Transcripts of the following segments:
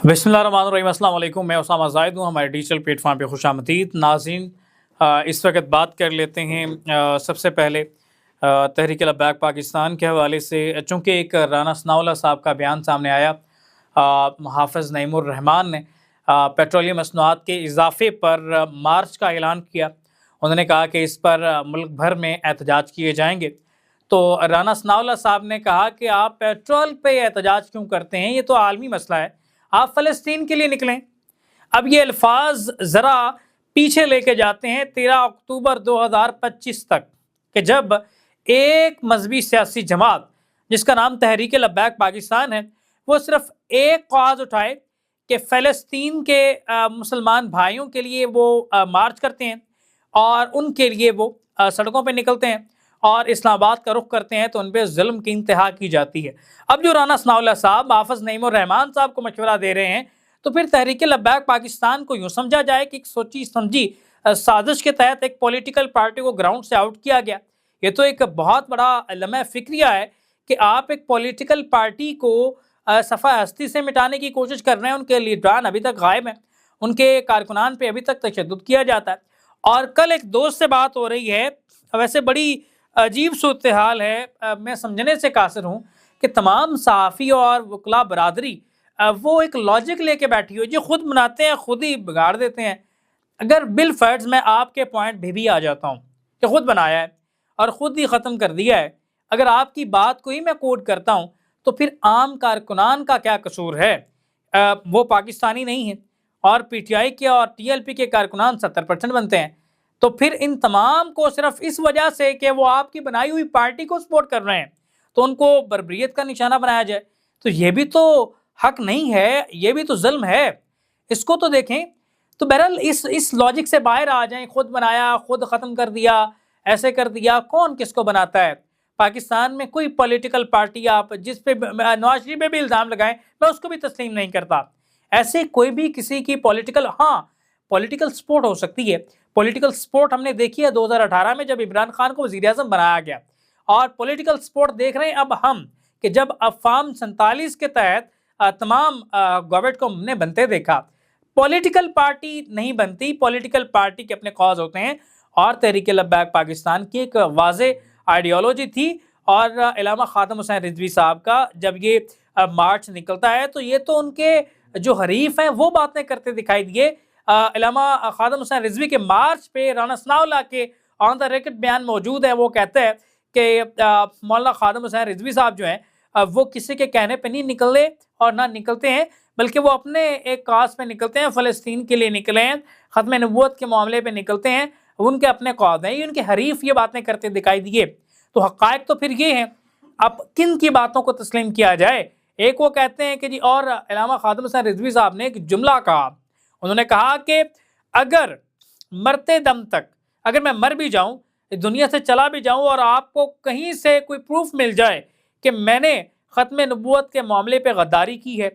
बिस्मिल्लाहिर्रहमानिर्रहीम। अस्सलाम वालेकुम। मैं उसामा ज़ाहिद हूँ। हमारे डिजिटल प्लेटफॉर्म पे खुशामदीद नाज़रीन। इस वक्त बात कर लेते हैं सबसे पहले तहरीक लब्बैक पाकिस्तान के हवाले से। चूँकि एक राना सनाउल्लाह साहब का बयान सामने आया, हाफ़िज़ नईमुर रहमान ने पेट्रोलियम मसनूआत के इजाफ़े पर मार्च का ऐलान किया। उन्होंने कहा कि इस पर मुल्क भर में एहतजाज किए जाएंगे। तो राना सनाउल्लाह साहब ने कहा कि आप पेट्रोल पे एहतजाज क्यों करते हैं, ये तो आलमी मसला है, आप फ़लस्तीन के लिए निकलें। अब ये अल्फाज ज़रा पीछे लेके जाते हैं 13 अक्टूबर 2025 तक, कि जब एक मजहबी सियासी जमात जिसका नाम तहरीक लब्बैक पाकिस्तान है, वो सिर्फ एक कॉज उठाए कि फ़लस्तीन के मुसलमान भाइयों के लिए वो मार्च करते हैं और उनके लिए वो सड़कों पर निकलते हैं और इस्लामाबाद का रुख करते हैं, तो उन पर जुल्म की इंतहा की जाती है। अब जो राना सनाउल्लाह साहब हाफ़िज़ नईमुर रहमान साहब को मशवरा दे रहे हैं, तो फिर तहरीक लब्बैक पाकिस्तान को यूँ समझा जाए कि एक सोची समझी साजिश के तहत एक पॉलिटिकल पार्टी को ग्राउंड से आउट किया गया। ये तो एक बहुत बड़ा लम्हा फ़िक्रिया है कि आप एक पॉलिटिकल पार्टी को सफ़ा हस्ती से मिटाने की कोशिश कर रहे हैं। उनके लीडरान अभी तक गायब हैं, उनके कारकुनान पे अभी तक तशद्दुद किया जाता है। और कल एक दोस्त से बात हो रही है, वैसे बड़ी अजीब सूरत हाल है। मैं समझने से कासिर हूँ कि तमाम सहाफ़ी और वकला बरादरी वो एक लॉजिक लेके बैठी हुई, जो खुद बनाते हैं खुद ही बिगाड़ देते हैं। अगर बिल फर्ज मैं आपके पॉइंट भी आ जाता हूँ कि खुद बनाया है और ख़ुद ही ख़त्म कर दिया है, अगर आपकी बात को ही मैं कोट करता हूँ, तो फिर आम कारकुनान का क्या कसूर है? वो पाकिस्तानी नहीं है और PTI के और TLP के कारकुनान 70% बनते हैं। तो फिर इन तमाम को सिर्फ इस वजह से कि वो आपकी बनाई हुई पार्टी को सपोर्ट कर रहे हैं, तो उनको बर्बरियत का निशाना बनाया जाए, तो ये भी तो हक नहीं है, ये भी तो जुल्म है। इसको तो देखें। तो बहरहाल इस लॉजिक से बाहर आ जाएं। खुद बनाया, खुद ख़त्म कर दिया, ऐसे कर दिया। कौन किसको बनाता है? पाकिस्तान में कोई पॉलिटिकल पार्टी आप जिस पे नवाज शरीफ पे भी इल्ज़ाम लगाएं, मैं उसको भी तस्लीम नहीं करता। ऐसे कोई भी किसी की पॉलिटिकल सपोर्ट हो सकती है। पॉलिटिकल सपोर्ट हमने देखी है 2018 में, जब इमरान खान को वज़ीर-ए-आज़म बनाया गया, और पॉलिटिकल सपोर्ट देख रहे हैं अब हम कि जब अफ़ाम 47 के तहत तमाम गवर्नमेंट को हमने बनते देखा। पॉलिटिकल पार्टी नहीं बनती, पॉलिटिकल पार्टी के अपने कॉज होते हैं। और तहरीक लब्बैक पाकिस्तान की एक वाज़े आइडियोलॉजी थी, और अल्लामा ख़ादम हुसैन रिजवी साहब का जब ये मार्च निकलता है, तो ये तो उनके जो हरीफ हैं वो बातें करते दिखाई दिए। अल्लामा ख़ादम हुसैन रिजवी के मार्च पे राना सनाउल्लाह के ऑन द रिकॉर्ड बयान मौजूद है। वो कहते हैं कि मौलाना ख़ादम हुसैन रिजवी साहब जो हैं वो किसी के कहने पे नहीं निकले और ना निकलते हैं, बल्कि वो अपने एक काज पे निकलते हैं, फ़लस्तीन के लिए निकले हैं, ख़त्म नबूवत के मामले पे निकलते हैं, उनके अपने कौद हैं। ये उनके हरीफ ये बातें करते दिखाई दिए। तो हक़ाइक़ तो फिर ये हैं। अब किन की बातों को तस्लीम किया जाए? एक वो कहते हैं कि जी, और अल्लामा ख़ादम हुसैन रिजवी साहब ने एक जुमला कहा, उन्होंने कहा कि अगर मरते दम तक, अगर मैं मर भी जाऊं, दुनिया से चला भी जाऊं, और आपको कहीं से कोई प्रूफ मिल जाए कि मैंने ख़त्म नबूवत के मामले पे गद्दारी की है,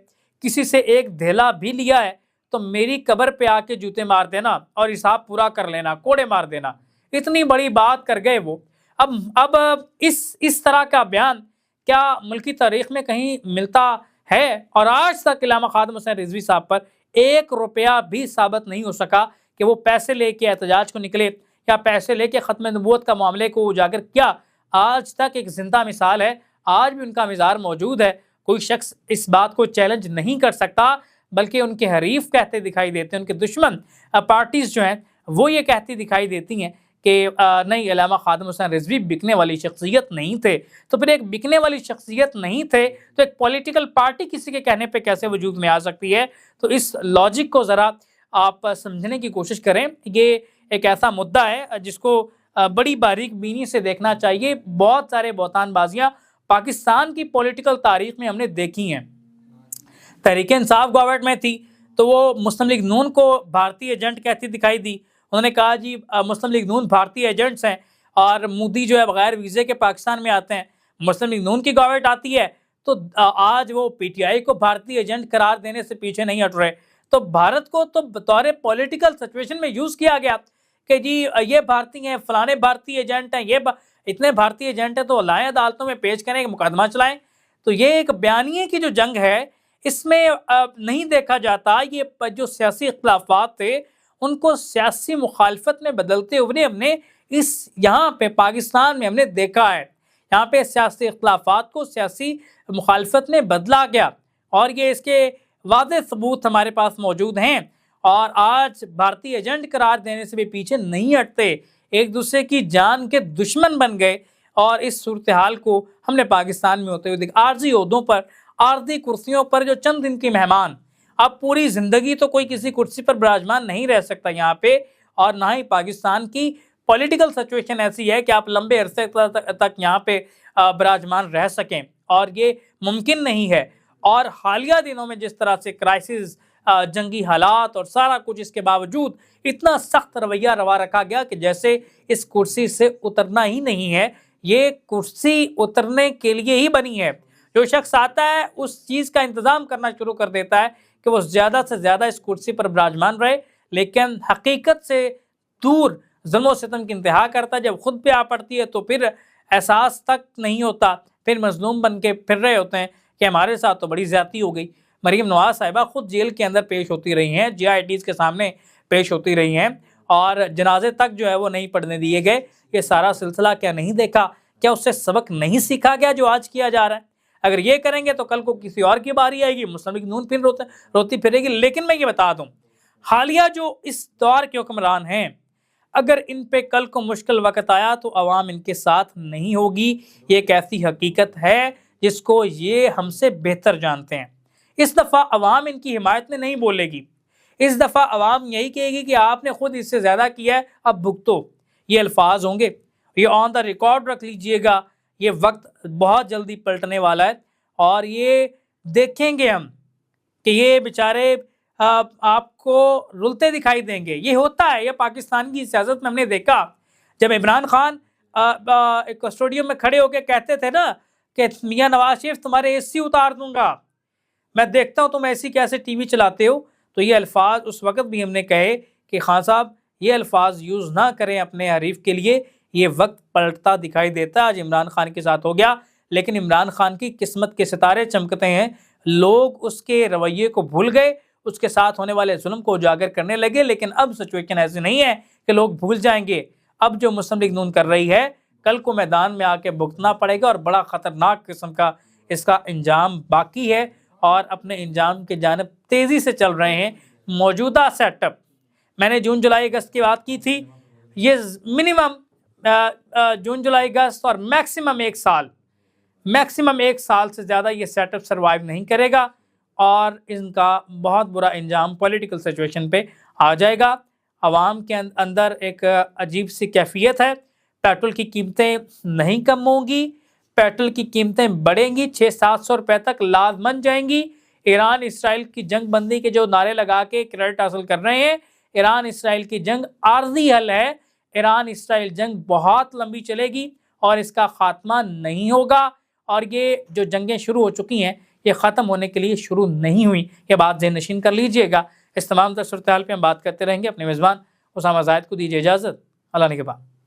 किसी से एक धेला भी लिया है, तो मेरी कब्र पे आके जूते मार देना और हिसाब पूरा कर लेना, कोड़े मार देना। इतनी बड़ी बात कर गए वो। अब इस तरह का बयान क्या मुल्की तारीख़ में कहीं मिलता है? और आज तक अल्लामा ख़ादम हुसैन रिजवी साहब पर 1 रुपया भी साबित नहीं हो सका कि वो पैसे लेके एहतजाज को निकले या पैसे लेके ख़त्म नबूवत का मामले को उजागर किया। आज तक एक जिंदा मिसाल है, आज भी उनका मिज़ार मौजूद है। कोई शख्स इस बात को चैलेंज नहीं कर सकता, बल्कि उनके हरीफ कहते दिखाई देते हैं, उनके दुश्मन पार्टीज़ जो हैं वो ये कहती दिखाई देती हैं कि नहीं, अल्लामा ख़ादम हुसैन रिजवी बिकने वाली शख्सियत नहीं थे। तो फिर एक बिकने वाली शख्सियत नहीं थे, तो एक पॉलिटिकल पार्टी किसी के कहने पे कैसे वजूद में आ सकती है? तो इस लॉजिक को ज़रा आप समझने की कोशिश करें। ये एक ऐसा मुद्दा है जिसको बड़ी बारीक बीनी से देखना चाहिए। बहुत सारे बहतानबाजियाँ पाकिस्तान की पॉलिटिकल तारीख़ में हमने देखी हैं। तहरीक इंसाफ गवर्नमेंट में थी, तो वो मुस्लिम लीग नून को भारतीय एजेंट कहती दिखाई दी। उन्होंने कहा जी मुस्लिम लीग नून भारतीय एजेंट्स हैं, और मोदी जो है बगैर वीज़े के पाकिस्तान में आते हैं। मुस्लिम लीग नून की गवर्नमेंट आती है, तो आज वो PTI को भारतीय एजेंट करार देने से पीछे नहीं हट रहे। तो भारत को तो बतौर पॉलिटिकल सिचुएशन में यूज़ किया गया कि जी ये भारतीय हैं, फलाने भारतीय एजेंट हैं, ये इतने भारतीय एजेंट हैं, तो लाएँ अदालतों में पेश करें, एक मुकदमा चलाएँ। तो ये एक बयानिए की जो जंग है, اس میں نہیں دیکھا جاتا یہ جو سیاسی اختلافات تھے ان کو سیاسی مخالفت میں بدلتے ہوئے ہم نے یہاں پہ پاکستان میں ہم نے دیکھا ہے. یہاں پہ سیاسی اختلافات کو سیاسی مخالفت میں بدلا گیا اور یہ اس کے واضح ثبوت ہمارے پاس موجود ہیں. اور آج بھارتی ایجنٹ قرار دینے سے بھی پیچھے نہیں ہٹتے، ایک دوسرے کی جان کے دشمن بن گئے. اور اس صورتحال کو ہم نے پاکستان میں ہوتے ہوئے دیکھا. عارضی عہدوں پر، عارضی کرسیوں پر جو چند دن کی مہمان، اب پوری زندگی تو کوئی کسی کرسی پر براجمان نہیں رہ سکتا یہاں پہ. اور نہ ہی پاکستان کی پولیٹیکل سچویشن ایسی ہے کہ آپ لمبے عرصے تک یہاں پہ براجمان رہ سکیں، اور یہ ممکن نہیں ہے. اور حالیہ دنوں میں جس طرح سے کرائسس، جنگی حالات اور سارا کچھ، اس کے باوجود اتنا سخت رویہ روا رکھا گیا کہ جیسے اس کرسی سے اترنا ہی نہیں ہے. یہ کرسی اترنے کے لیے ہی بنی ہے. جو شخص آتا ہے اس چیز کا انتظام کرنا شروع کر دیتا ہے کہ وہ زیادہ سے زیادہ اس کرسی پر براجمان رہے، لیکن حقیقت سے دور ظلم و ستم کی انتہا کرتا ہے. جب خود پہ آ پڑتی ہے تو پھر احساس تک نہیں ہوتا، پھر مظلوم بن کے پھر رہے ہوتے ہیں کہ ہمارے ساتھ تو بڑی زیادتی ہو گئی. مریم نواز صاحبہ خود جیل کے اندر پیش ہوتی رہی ہیں، GITs کے سامنے پیش ہوتی رہی ہیں، اور جنازے تک جو ہے وہ نہیں پڑھنے دیے گئے. یہ سارا سلسلہ کیا نہیں دیکھا؟ کیا اس سے سبق نہیں سیکھا گیا جو آج کیا جا رہا ہے؟ اگر یہ کریں گے تو کل کو کسی اور کی باری آئے گی، مسلم لیگ نون پھر روتی پھرے گی. لیکن میں یہ بتا دوں، حالیہ جو اس دور کے حکمران ہیں، اگر ان پہ کل کو مشکل وقت آیا تو عوام ان کے ساتھ نہیں ہوگی. یہ ایک ایسی حقیقت ہے جس کو یہ ہم سے بہتر جانتے ہیں. اس دفعہ عوام ان کی حمایت میں نہیں بولے گی. اس دفعہ عوام یہی کہے گی کہ آپ نے خود اس سے زیادہ کیا ہے، اب بھگتو. یہ الفاظ ہوں گے، یہ آن دا ریکارڈ رکھ لیجئے گا. یہ وقت بہت جلدی پلٹنے والا ہے، اور یہ دیکھیں گے ہم کہ یہ بیچارے آپ کو رلتے دکھائی دیں گے. یہ ہوتا ہے، یہ پاکستان کی سیاست میں ہم نے دیکھا. جب عمران خان ایک اسٹوڈیو میں کھڑے ہو کے کہتے تھے نا کہ میاں نواز شریف تمہارے AC اتار دوں گا، میں دیکھتا ہوں تم ایسی کیسے ٹی وی چلاتے ہو، تو یہ الفاظ اس وقت بھی ہم نے کہے کہ خان صاحب یہ الفاظ یوز نہ کریں اپنے حریف کے لیے. یہ وقت پلٹتا دکھائی دیتا. آج عمران خان کے ساتھ ہو گیا، لیکن عمران خان کی قسمت کے ستارے چمکتے ہیں. لوگ اس کے رویے کو بھول گئے، اس کے ساتھ ہونے والے ظلم کو اجاگر کرنے لگے. لیکن اب سچویشن ایسی نہیں ہے کہ لوگ بھول جائیں گے. اب جو مسلم لیگ نون کر رہی ہے، کل کو میدان میں آ کے بھگتنا پڑے گا، اور بڑا خطرناک قسم کا اس کا انجام باقی ہے، اور اپنے انجام کے جانب تیزی سے چل رہے ہیں. موجودہ سیٹ اپ، میں نے جون جولائی اگست کی بات کی تھی، یہ منیمم جون جولائی اگست اور میکسیمم ایک سال سے زیادہ یہ سیٹ اپ سروائیو نہیں کرے گا، اور ان کا بہت برا انجام پولیٹیکل سچویشن پہ آ جائے گا. عوام کے اندر ایک عجیب سی کیفیت ہے. پیٹرول کی قیمتیں نہیں کم ہوں گی، پیٹرول کی قیمتیں بڑھیں گی، 600-700 روپے تک لازمن جائیں گی. ایران اسرائیل کی جنگ بندی کے جو نعرے لگا کے کریڈٹ حاصل کر رہے ہیں، ایران اسرائیل کی جنگ عارضی حل ہے. ایران اسرائیل جنگ بہت لمبی چلے گی اور اس کا خاتمہ نہیں ہوگا. اور یہ جو جنگیں شروع ہو چکی ہیں یہ ختم ہونے کے لیے شروع نہیں ہوئی. یہ بات ذہن نشین کر لیجئے گا. اس تمام تر صورتحال پہ ہم بات کرتے رہیں گے. اپنے میزبان اسامہ زاہد کو دیجیے اجازت. اللہ نگہبان.